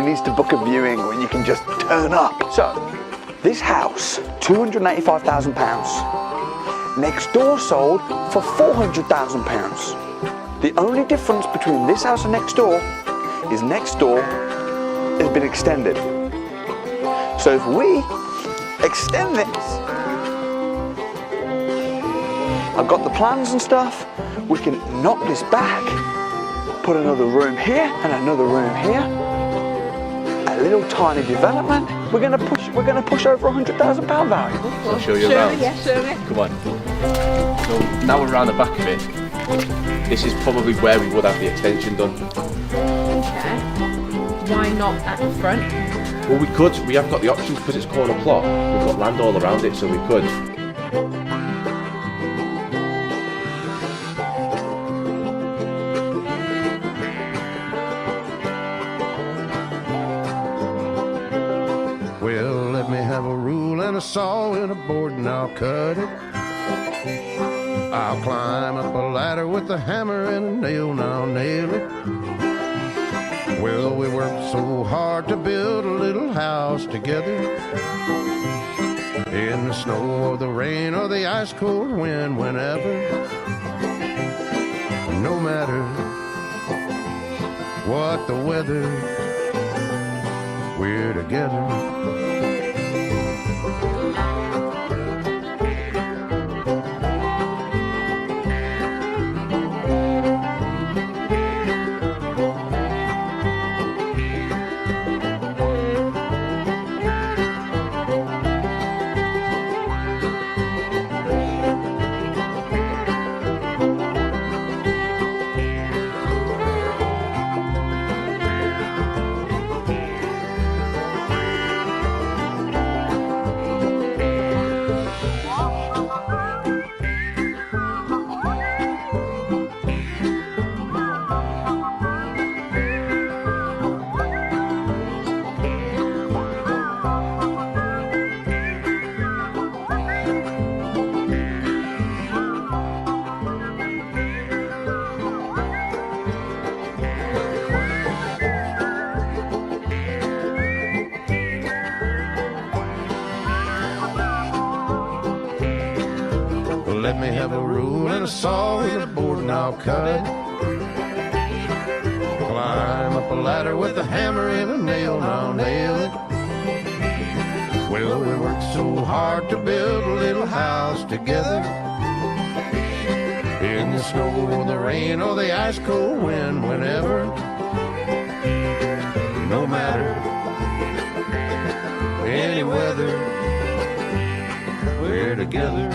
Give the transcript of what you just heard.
who needs to book a viewing when you can just turn up? So, this house, £285,000. Next door sold for £400,000. The only difference between this house and next door is next door has been extended. So if we extend this, I've got the plans and stuff, we can knock this back, put another room here and another room here, a little tiny development. We're gonna push over £100,000 value. I'll show you around. Show me. Come on. So now we're around the back of it. This is probably where we would have the extension done. Okay. Why not at the front? Well, we could. We have got the options because it's corner plot. We've got land all around it, so we could. Well, let me have a rule and a saw and a board and I'll cut it. I'll climb up a ladder with a hammer and a nail and I'll nail it. Well, we worked so hard to build a little house together. In the snow or the rain or the ice cold wind, whenever. No matter what the weather, we're together. Let me have a rule and a saw and a board and I'll cut it. Climb up a ladder with a hammer and a nail and I'll nail it. Well, we worked so hard to build a little house together. In the snow or the rain or the ice cold wind, whenever. No matter any weather, we're together.